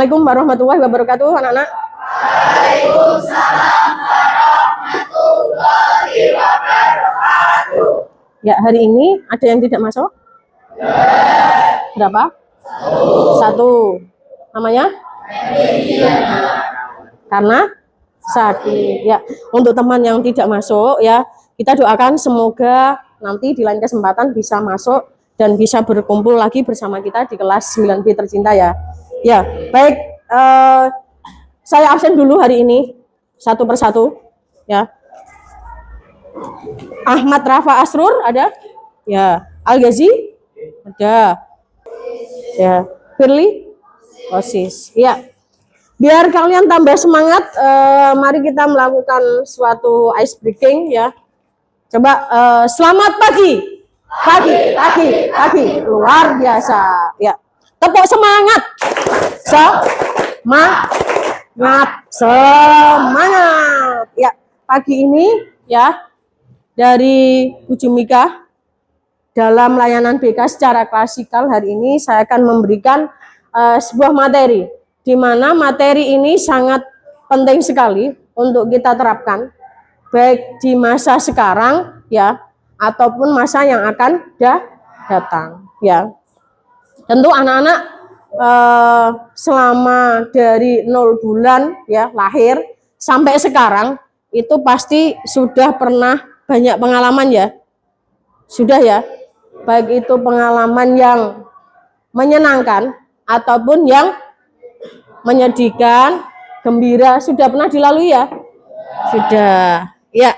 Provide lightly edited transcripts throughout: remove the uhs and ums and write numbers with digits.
Assalamualaikum warahmatullahi wabarakatuh, anak-anak. Waalaikumsalam warahmatullahi wabarakatuh. Ya, hari ini ada yang tidak masuk? Berapa? Satu. Namanya? Karena sakit. Ya, untuk teman yang tidak masuk ya, kita doakan semoga nanti di lain kesempatan bisa masuk dan bisa berkumpul lagi bersama kita di kelas 9B tercinta ya. Ya, baik, saya absen dulu hari ini satu persatu ya. Ahmad Rafa Asrur ada? Ya. Al-Ghazi? Ada. Ya. Firly? OSIS. Ya. Biar kalian tambah semangat, mari kita melakukan suatu ice breaking ya. Coba selamat pagi. Pagi. Luar biasa. Ya. Tepuk semangat. Semangat. Ya, pagi ini ya dari Bu Jumika dalam layanan BK secara klasikal hari ini saya akan memberikan sebuah materi di mana materi ini sangat penting sekali untuk kita terapkan baik di masa sekarang ya ataupun masa yang akan datang ya. Tentu anak-anak selama dari 0 bulan ya lahir sampai sekarang itu pasti sudah pernah banyak pengalaman ya. Sudah ya. Baik itu pengalaman yang menyenangkan ataupun yang menyedihkan, gembira, sudah pernah dilalui ya? Sudah. Ya.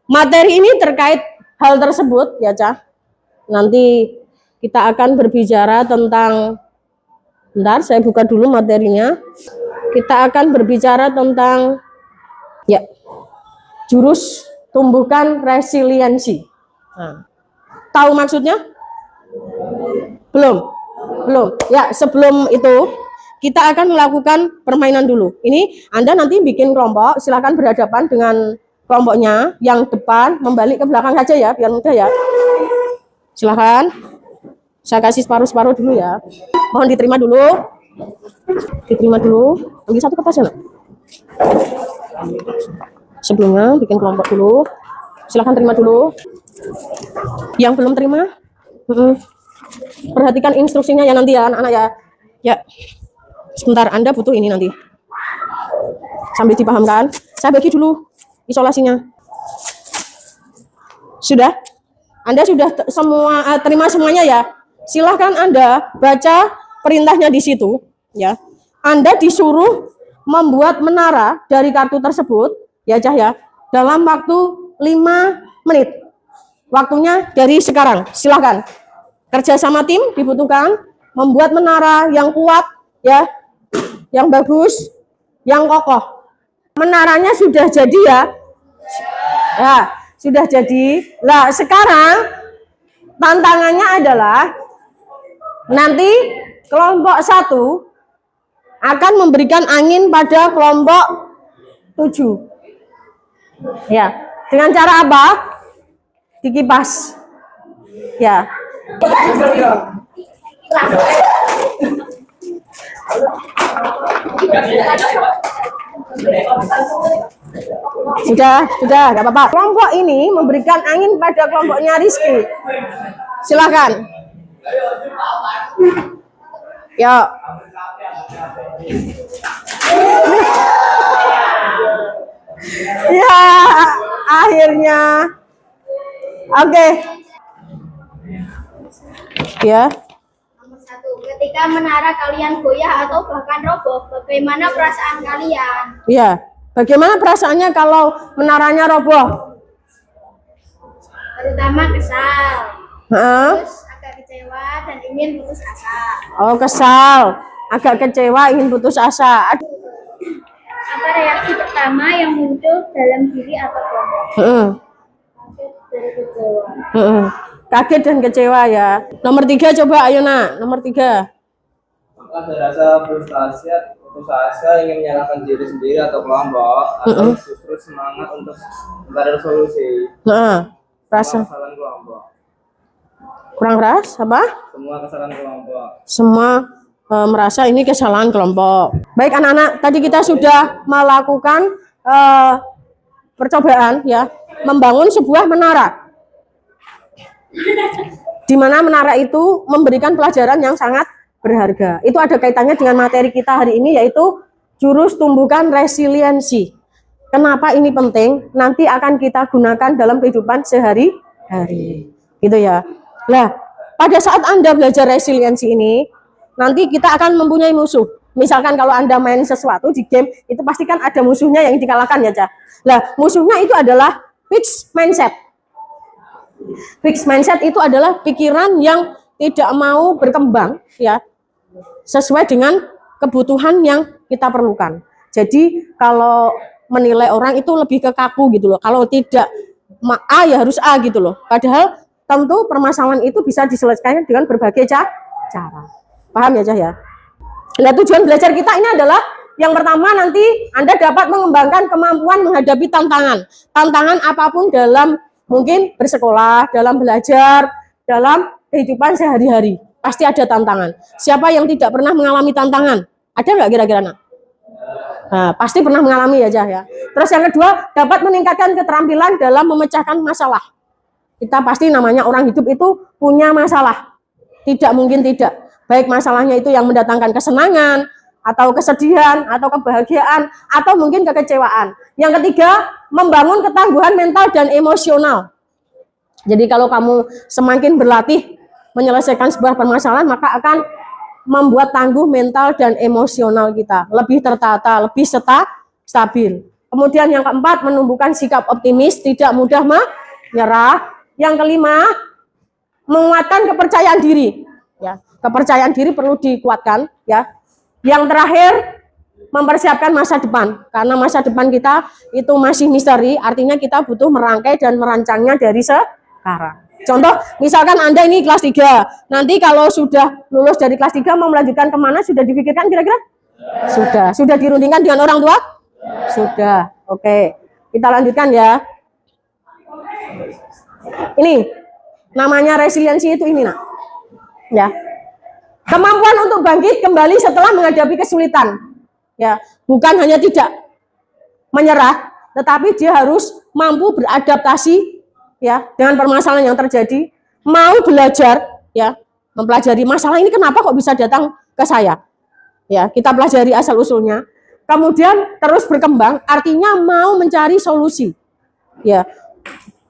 Materi ini terkait hal tersebut ya, Cah. Nanti kita akan berbicara tentang, bentar saya buka dulu materinya. Kita akan berbicara tentang ya jurus tumbuhkan resiliensi. Nah, tahu maksudnya? Belum. Ya, sebelum itu kita akan melakukan permainan dulu. Ini Anda nanti bikin kelompok, silakan berhadapan dengan kelompoknya. Yang depan membalik ke belakang saja ya, biar mudah ya. Silakan. Saya kasih separuh-separuh dulu ya. Mohon diterima dulu. Ambil satu kertas ya, nak. Sebelumnya bikin kelompok dulu. Silakan terima dulu. Yang belum terima, perhatikan instruksinya ya nanti ya, anak-anak ya. Ya. Sebentar, Anda butuh ini nanti. Sambil dipahamkan. Saya bagi dulu isolasinya. Sudah? Anda sudah terima semuanya ya? Silahkan Anda baca perintahnya di situ ya. Anda disuruh membuat menara dari kartu tersebut ya, Cah ya, dalam waktu 5 menit. Waktunya dari sekarang. Silahkan. Kerja sama tim dibutuhkan, membuat menara yang kuat ya, yang bagus, yang kokoh. Menaranya sudah jadi ya. Ya, sudah jadi. Nah, sekarang tantangannya adalah nanti kelompok 1 akan memberikan angin pada kelompok 7. Ya, dengan cara apa? Dikipas. Ya. Sudah, nggak apa-apa. Kelompok ini memberikan angin pada kelompoknya Rizky. Silakan. Ya. Ya, akhirnya. Oke. Ya. Nomor 1, ketika menara kalian goyah atau bahkan roboh, bagaimana perasaan kalian? Ya. Bagaimana perasaannya kalau menaranya roboh? Terutama kesal. Terus agak kecewa dan ingin putus asa. Oh, kesal, agak kecewa, ingin putus asa. Apa reaksi pertama yang muncul dalam diri atau kelompok? Kaget dan kecewa ya. Nomor 3 coba, ayo nak. Nomor 3. Maka ada rasa frustasi, putus asa, ingin menyalahkan diri sendiri atau kelompok, atau justru semangat untuk mencari solusi. Rasa kesalahan kelompok. kurang keras apa? Semua kesalahan kelompok. Semua merasa ini kesalahan kelompok. Baik anak-anak, tadi kita sudah melakukan percobaan ya, membangun sebuah menara. Di mana menara itu memberikan pelajaran yang sangat berharga. Itu ada kaitannya dengan materi kita hari ini, yaitu jurus tumbuhkan resiliensi. Kenapa ini penting? Nanti akan kita gunakan dalam kehidupan sehari-hari. Gitu ya. Nah, pada saat Anda belajar resiliensi ini, nanti kita akan mempunyai musuh. Misalkan kalau Anda main sesuatu di game, itu pasti kan ada musuhnya yang dikalahkan ya, Cah. Nah, musuhnya itu adalah fixed mindset. Fixed mindset itu adalah pikiran yang tidak mau berkembang ya, sesuai dengan kebutuhan yang kita perlukan. Jadi kalau menilai orang itu lebih ke kaku gitu loh. Kalau tidak A ya harus A gitu loh. Padahal tentu permasalahan itu bisa diselesaikan dengan berbagai cara. Paham ya, Cah ya? Nah, tujuan belajar kita ini adalah yang pertama, nanti Anda dapat mengembangkan kemampuan menghadapi tantangan. Tantangan apapun dalam mungkin bersekolah, dalam belajar, dalam kehidupan sehari-hari. Pasti ada tantangan. Siapa yang tidak pernah mengalami tantangan? Ada nggak kira-kira, Nak? Nah, pasti pernah mengalami ya, Cah ya. Terus yang kedua, dapat meningkatkan keterampilan dalam memecahkan masalah. Kita pasti namanya orang hidup itu punya masalah. Tidak mungkin tidak. Baik masalahnya itu yang mendatangkan kesenangan, atau kesedihan, atau kebahagiaan, atau mungkin kekecewaan. Yang ketiga, membangun ketangguhan mental dan emosional. Jadi kalau kamu semakin berlatih menyelesaikan sebuah permasalahan, maka akan membuat tangguh mental dan emosional kita, lebih tertata, lebih stabil. Kemudian yang keempat, menumbuhkan sikap optimis, tidak mudah menyerah. Yang kelima, menguatkan kepercayaan diri. Ya, kepercayaan diri perlu dikuatkan. Ya. Yang terakhir, mempersiapkan masa depan. Karena masa depan kita itu masih misteri, artinya kita butuh merangkai dan merancangnya dari sekarang. Contoh, misalkan Anda ini kelas 3, nanti kalau sudah lulus dari kelas 3 mau melanjutkan kemana, sudah dipikirkan kira-kira? Sudah dirundingkan dengan orang tua? Sudah, oke. Kita lanjutkan ya. Ini, namanya resiliensi itu ini, Nak. Ya. Kemampuan untuk bangkit kembali setelah menghadapi kesulitan. Ya, bukan hanya tidak menyerah, tetapi dia harus mampu beradaptasi ya dengan permasalahan yang terjadi, mau belajar ya, mempelajari masalah ini kenapa kok bisa datang ke saya. Ya, kita pelajari asal usulnya. Kemudian terus berkembang, artinya mau mencari solusi. Ya.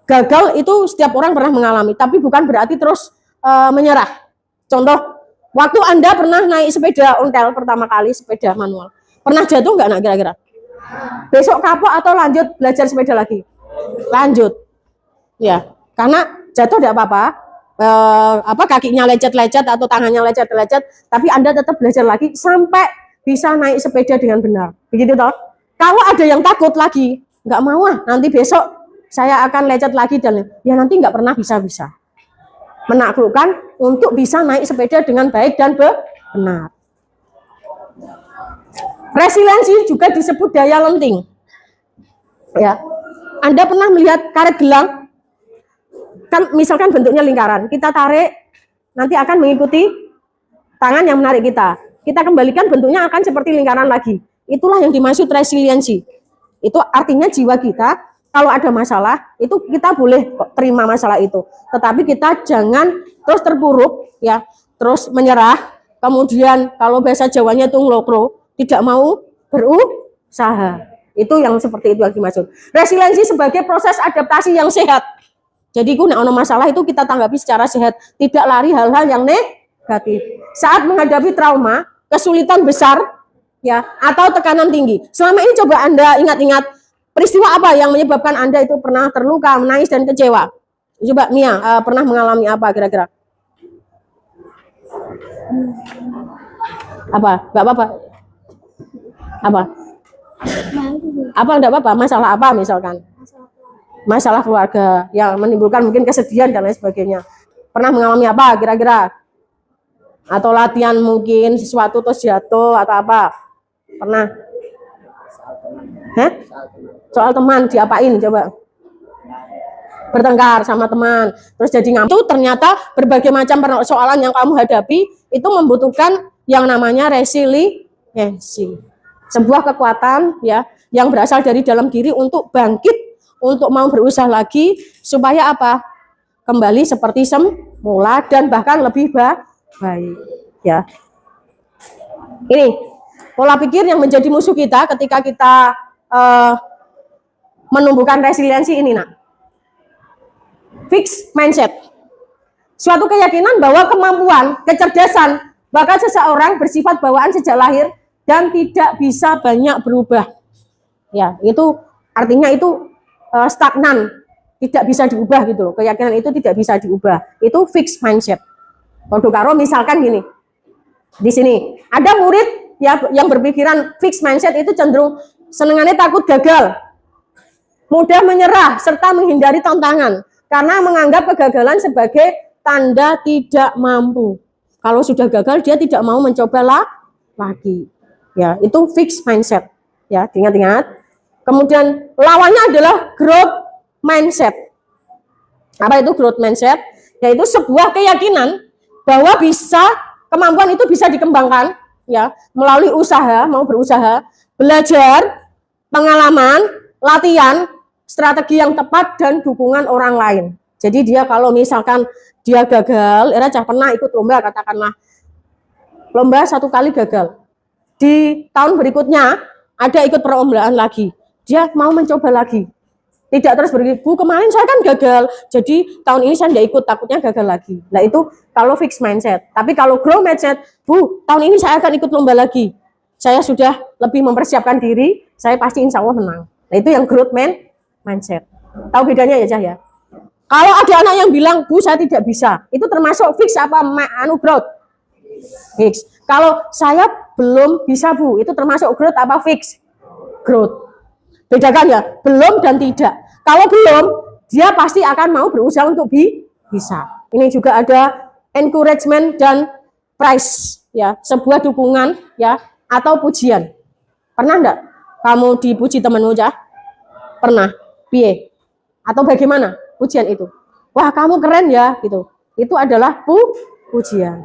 Gagal itu setiap orang pernah mengalami, tapi bukan berarti terus menyerah. Contoh, waktu Anda pernah naik sepeda ontel pertama kali, sepeda manual. Pernah jatuh nggak, Nak, kira-kira? Besok kapok atau lanjut belajar sepeda lagi? Lanjut. Ya, karena jatuh tidak apa-apa, kakinya lecet-lecet atau tangannya lecet-lecet, tapi Anda tetap belajar lagi sampai bisa naik sepeda dengan benar. Begitu toh? Kalau ada yang takut lagi, nggak mau nanti besok saya akan lecet lagi dan ya nanti nggak pernah bisa-bisa. Menaklukkan untuk bisa naik sepeda dengan baik dan benar. Resiliensi juga disebut daya lenting. Ya, Anda pernah melihat karet gelang? Kan misalkan bentuknya lingkaran, kita tarik, nanti akan mengikuti tangan yang menarik kita. Kita kembalikan bentuknya akan seperti lingkaran lagi. Itulah yang dimaksud resiliensi. Itu artinya jiwa kita, kalau ada masalah, itu kita boleh terima masalah itu. Tetapi kita jangan terus terpuruk, ya, terus menyerah. Kemudian kalau bahasa Jawanya itu nglokro, tidak mau berusaha. Itu yang seperti itu yang dimaksud. Resiliensi sebagai proses adaptasi yang sehat. Jadi nek ono masalah itu kita tanggapi secara sehat, tidak lari hal-hal yang negatif. Saat menghadapi trauma, kesulitan besar, ya, atau tekanan tinggi. Selama ini coba Anda ingat-ingat peristiwa apa yang menyebabkan Anda itu pernah terluka, menangis dan kecewa. Coba Mia, pernah mengalami apa kira-kira? Apa? Enggak apa-apa. Apa? Apa enggak apa-apa? Masalah apa misalkan? Masalah keluarga yang menimbulkan mungkin kesedihan dan lain sebagainya. Pernah mengalami apa kira-kira? Atau latihan mungkin sesuatu terus jatuh atau apa? Pernah? Soal teman diapain coba? Bertengkar sama teman, terus jadi ngamuk. Itu ternyata berbagai macam persoalan yang kamu hadapi itu membutuhkan yang namanya resiliensi. Sebuah kekuatan ya yang berasal dari dalam diri untuk bangkit, untuk mau berusaha lagi supaya apa? Kembali seperti semula dan bahkan lebih baik ya. Ini pola pikir yang menjadi musuh kita ketika kita menumbuhkan resiliensi ini, nak. Fixed mindset. Suatu keyakinan bahwa kemampuan, kecerdasan, bahkan seseorang bersifat bawaan sejak lahir dan tidak bisa banyak berubah. Ya, itu artinya itu stagnan, tidak bisa diubah gitu loh. Keyakinan itu tidak bisa diubah. Itu fixed mindset. Kalau karo misalkan gini. Di sini ada murid ya yang berpikiran fixed mindset itu cenderung senengannya takut gagal, mudah menyerah serta menghindari tantangan karena menganggap kegagalan sebagai tanda tidak mampu. Kalau sudah gagal dia tidak mau mencoba lagi. Ya, itu fixed mindset. Ya, ingat-ingat. Kemudian lawannya adalah growth mindset. Apa itu growth mindset? Yaitu sebuah keyakinan bahwa kemampuan itu bisa dikembangkan ya melalui usaha, mau berusaha, belajar, pengalaman, latihan, strategi yang tepat dan dukungan orang lain. Jadi dia kalau misalkan dia gagal, pernah ikut lomba, katakanlah lomba 1 kali gagal. Di tahun berikutnya ada ikut perlombaan lagi. Dia mau mencoba lagi. Tidak terus berpikir, Bu kemarin saya kan gagal, jadi tahun ini saya tidak ikut, takutnya gagal lagi. Nah itu kalau fixed mindset. Tapi kalau grow mindset, Bu tahun ini saya akan ikut lomba lagi. Saya sudah lebih mempersiapkan diri, saya pasti insya Allah menang. Nah itu yang growth mindset. Tahu bedanya ya Cah ya? Kalau ada anak yang bilang, Bu saya tidak bisa, itu termasuk fix apa growth? Fix. Kalau saya belum bisa Bu, itu termasuk growth apa fix? Growth. Bedakan ya, belum dan tidak. Kalau belum, dia pasti akan mau berusaha untuk bisa. Ini juga ada encouragement dan praise ya, sebuah dukungan ya atau pujian. Pernah enggak kamu dipuji temanmu Cah? Pernah. Piye? Atau bagaimana pujian itu? Wah, kamu keren ya gitu. Itu adalah pujian.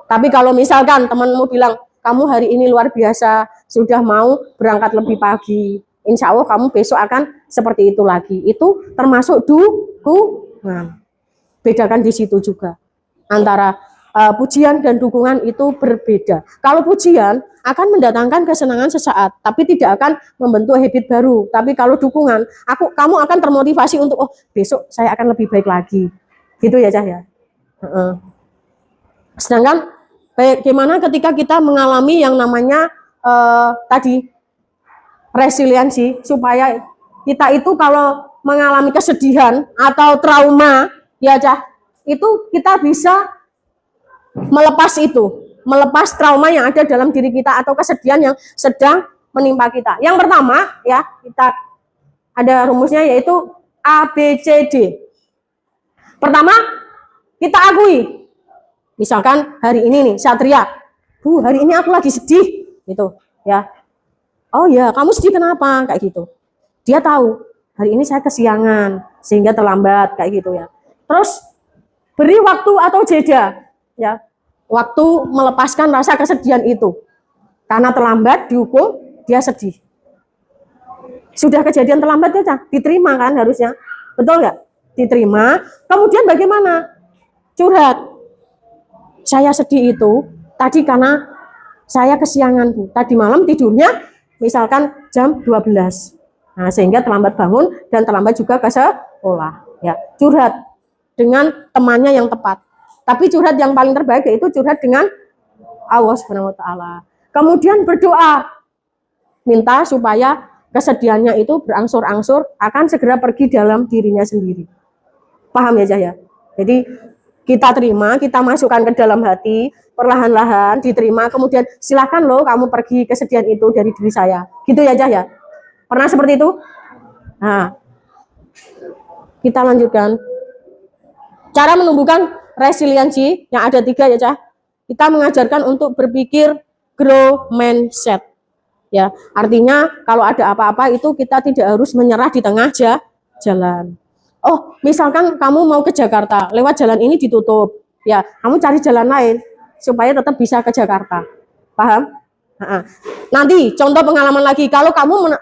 Tapi kalau misalkan temanmu bilang, kamu hari ini luar biasa, sudah mau berangkat lebih pagi, insya Allah kamu besok akan seperti itu lagi. Itu termasuk dukungan. Bedakan di situ juga. Antara pujian dan dukungan itu berbeda. Kalau pujian akan mendatangkan kesenangan sesaat, tapi tidak akan membentuk habit baru. Tapi kalau dukungan, kamu akan termotivasi untuk, oh besok saya akan lebih baik lagi. Gitu ya Cah ya. Sedangkan bagaimana ketika kita mengalami yang namanya tadi resiliensi, supaya kita itu kalau mengalami kesedihan atau trauma ya Cah, itu kita bisa melepas trauma yang ada dalam diri kita atau kesedihan yang sedang menimpa kita. Yang pertama ya, kita ada rumusnya yaitu ABCD. Pertama, kita akui. Misalkan hari ini nih Satria, Bu hari ini aku lagi sedih gitu ya. Oh ya, kamu sedih kenapa? Kayak gitu. Dia tahu, hari ini saya kesiangan, sehingga terlambat, kayak gitu ya. Terus, beri waktu atau jeda, ya. Waktu melepaskan rasa kesedihan itu. Karena terlambat, dihukum, dia sedih. Sudah kejadian terlambat ya, diterima kan harusnya. Betul nggak? Diterima. Kemudian bagaimana? Curhat. Saya sedih itu, tadi karena saya kesiangan, Bu. Tadi malam tidurnya misalkan jam 12. Nah, sehingga terlambat bangun dan terlambat juga ke sekolah. Ya, curhat dengan temannya yang tepat. Tapi curhat yang paling terbaik yaitu curhat dengan Allah Subhanahu wa taala. Kemudian berdoa. Minta supaya kesedihannya itu berangsur-angsur akan segera pergi dalam dirinya sendiri. Paham ya, Cah ya? Jadi kita terima, kita masukkan ke dalam hati, perlahan-lahan diterima, kemudian silakan loh kamu pergi kesedihan itu dari diri saya. Gitu ya Cah ya? Pernah seperti itu? Nah, kita lanjutkan. Cara menumbuhkan resiliensi yang ada 3 ya Cah. Kita mengajarkan untuk berpikir grow mindset. Ya, artinya kalau ada apa-apa itu kita tidak harus menyerah di tengah jalan. Oh, misalkan kamu mau ke Jakarta, lewat jalan ini ditutup. Ya, kamu cari jalan lain. supaya tetap bisa ke Jakarta. Paham? Nanti contoh pengalaman lagi, kalau kamu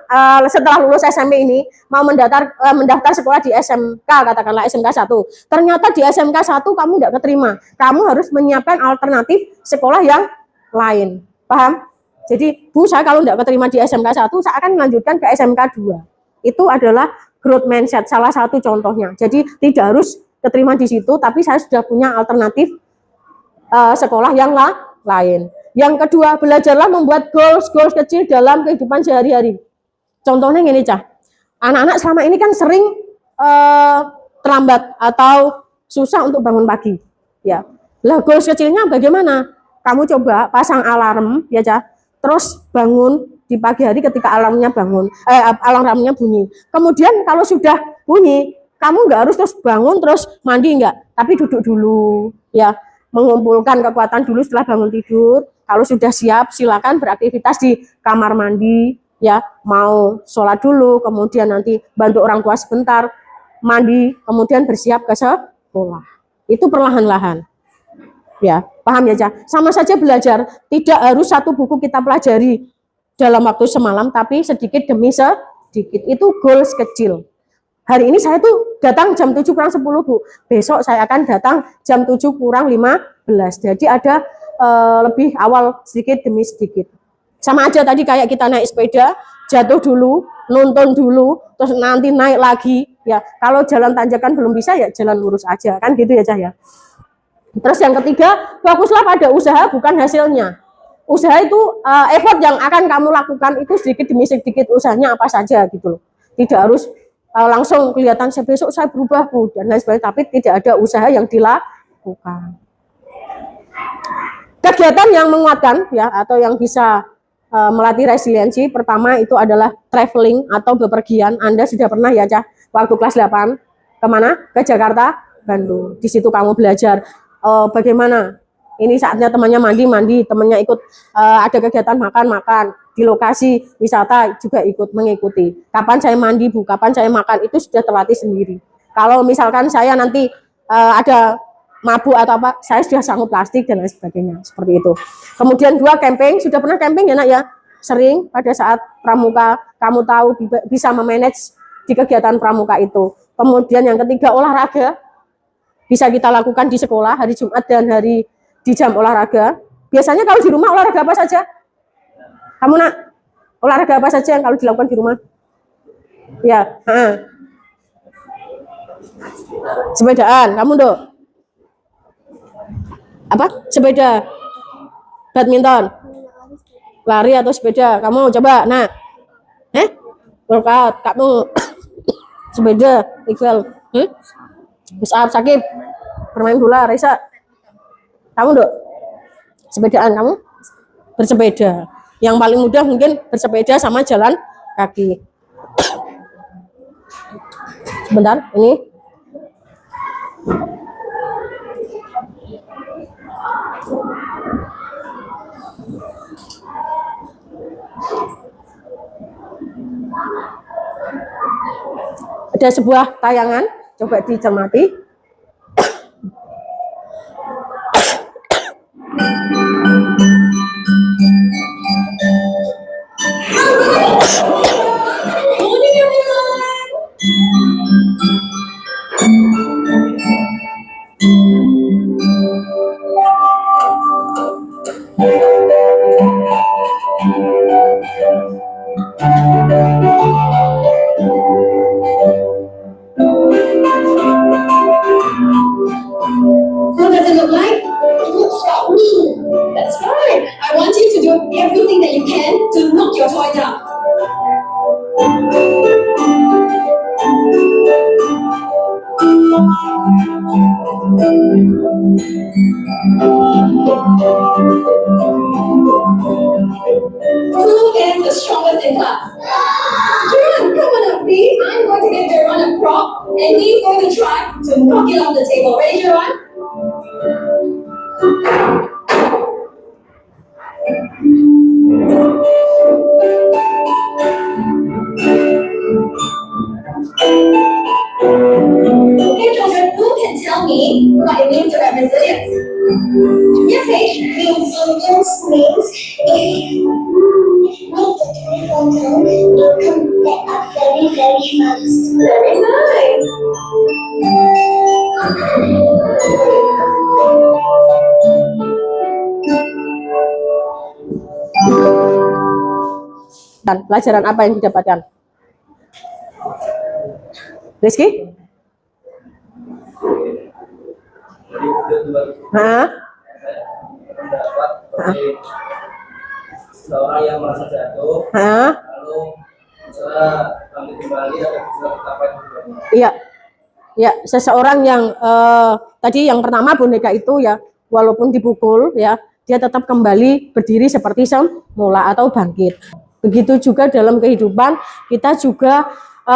setelah lulus SMP ini mau mendaftar sekolah di SMK, katakanlah SMK 1, ternyata di SMK 1 kamu tidak keterima, kamu harus menyiapkan alternatif sekolah yang lain. Paham? Jadi Bu, saya kalau tidak keterima di SMK 1, saya akan melanjutkan ke SMK 2. Itu adalah growth mindset, salah satu contohnya. Jadi tidak harus keterima di situ, tapi saya sudah punya alternatif sekolah yang lain. Yang kedua, belajarlah membuat goals kecil dalam kehidupan sehari-hari. Contohnya gini, Cah. Anak-anak selama ini kan sering terlambat atau susah untuk bangun pagi. Ya. Lah, goals kecilnya bagaimana? Kamu coba pasang alarm, ya, Cah. Terus bangun di pagi hari ketika alarmnya bunyi. Kemudian kalau sudah bunyi, kamu nggak harus terus bangun terus mandi, enggak, tapi duduk dulu, ya. Mengumpulkan kekuatan dulu setelah bangun tidur. Kalau sudah siap, silakan beraktivitas di kamar mandi, ya. Mau sholat dulu, kemudian nanti bantu orang tua sebentar, mandi, kemudian bersiap ke sekolah. Itu perlahan-lahan, ya. Paham ya, Cah? Sama saja belajar, tidak harus satu buku kita pelajari dalam waktu semalam, tapi sedikit demi sedikit. Itu goals kecil. Hari ini saya tuh datang jam 7 kurang 10, Bu. Besok saya akan datang jam 7 kurang 15. Jadi ada lebih awal sedikit demi sedikit. Sama aja tadi kayak kita naik sepeda, jatuh dulu, nonton dulu, terus nanti naik lagi. Ya, kalau jalan tanjakan belum bisa, ya jalan lurus aja. Kan gitu ya, Cah, ya. Terus yang ketiga, fokuslah pada usaha bukan hasilnya. Usaha itu effort yang akan kamu lakukan itu sedikit demi sedikit, usahanya apa saja gitu loh. Tidak harus langsung kelihatan besok saya berubah, Bu, dan lain sebagainya, tapi tidak ada usaha yang dilakukan. Kegiatan yang menguatkan, ya, atau yang bisa melatih resiliensi, pertama itu adalah traveling atau bepergian. Anda sudah pernah ya, Cah, waktu kelas 8 kemana? Ke Jakarta, Bandung. Di situ kamu belajar bagaimana ini saatnya temannya mandi, temannya ikut ada kegiatan makan, di lokasi wisata juga ikut mengikuti. Kapan saya mandi, Bu, kapan saya makan, itu sudah terlatih sendiri. Kalau misalkan saya nanti ada mabuk atau apa, saya sudah sanggup plastik dan lain sebagainya, seperti itu. Kemudian 2, camping. Sudah pernah camping ya, Nak, ya? Sering pada saat pramuka, kamu tahu bisa memanage di kegiatan pramuka itu. Kemudian yang ketiga, olahraga. Bisa kita lakukan di sekolah, hari Jumat dan hari di jam olahraga. Biasanya kalau di rumah olahraga apa saja? Kamu, Nak, olahraga apa saja yang kalau dilakukan di rumah? Ya, sepedaan. Kamu, Dok? Apa? Sepeda, badminton, lari atau sepeda? Kamu coba, Nak. Workout. Kamu sepeda, Iqbal. Bisa sakit. Bermain bola, Raisa. Kamu, Dok? Sepedaan. Kamu bersepeda. Yang paling mudah mungkin bersepeda sama jalan kaki. Sebentar, ini. Ada sebuah tayangan, coba dicermati. How does it look like? It looks like me. That's right. I want you to do everything that you can to knock your toy down. Who is the strongest in class? Duran, come on up, please. I'm going to get Duran a prop, and he's going to try to knock it off the table. Ready, Duran? Okay, children, who can tell me what it means to have resilience? Yes, Paige. Means if you make the telephone tone, you'll come back up very, very fast. Very nice. Dan pelajaran apa yang didapatkan? Rizky? Jadi video 2 Hah? mendapat seperti seorang yang merasa jatuh, Hah? lalu misalnya bangkit kembali atau bisa tercapai tujuannya. Iya. Ya, seseorang yang tadi yang pertama boneka itu ya, walaupun dipukul ya, dia tetap kembali berdiri seperti semula atau bangkit. Begitu juga dalam kehidupan, kita juga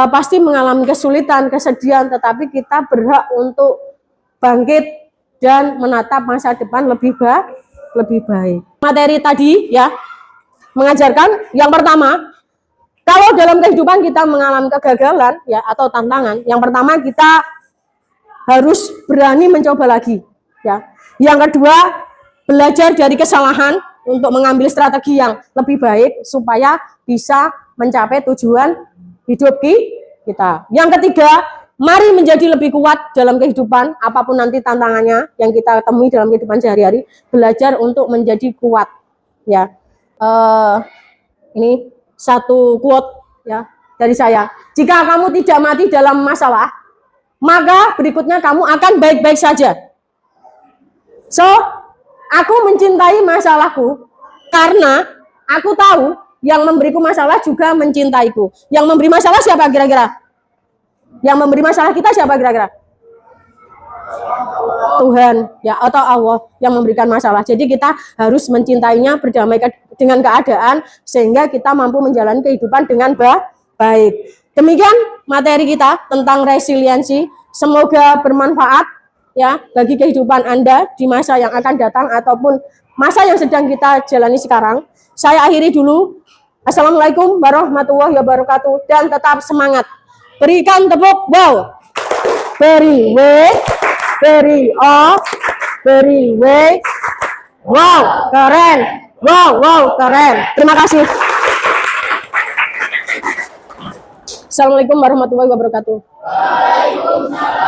pasti mengalami kesulitan, kesedihan, tetapi kita berhak untuk bangkit dan menatap masa depan lebih baik. Materi tadi ya mengajarkan yang pertama, kalau dalam kehidupan kita mengalami kegagalan ya atau tantangan, yang pertama kita harus berani mencoba lagi ya. Yang kedua, belajar dari kesalahan untuk mengambil strategi yang lebih baik supaya bisa mencapai tujuan hidup kita. Yang ketiga, mari menjadi lebih kuat dalam kehidupan, apapun nanti tantangannya yang kita temui dalam kehidupan sehari-hari, belajar untuk menjadi kuat ya. Ini satu quote ya dari saya. Jika kamu tidak mati dalam masalah, maka berikutnya kamu akan baik-baik saja. So, aku mencintai masalahku karena aku tahu yang memberiku masalah juga mencintaiku. Yang memberi masalah siapa kira-kira? Yang memberi masalah kita siapa kira-kira? Tuhan ya, atau Allah yang memberikan masalah. Jadi kita harus mencintainya, berdamai dengan keadaan sehingga kita mampu menjalani kehidupan dengan baik. Demikian materi kita tentang resiliensi. Semoga bermanfaat ya bagi kehidupan Anda di masa yang akan datang ataupun masa yang sedang kita jalani sekarang. Saya akhiri dulu. Assalamualaikum warahmatullahi wabarakatuh dan tetap semangat. Berikan tepuk wow. Very way, very off, very way. Wow, keren. Wow, keren. Terima kasih. Assalamualaikum warahmatullahi wabarakatuh. Waalaikumsalam.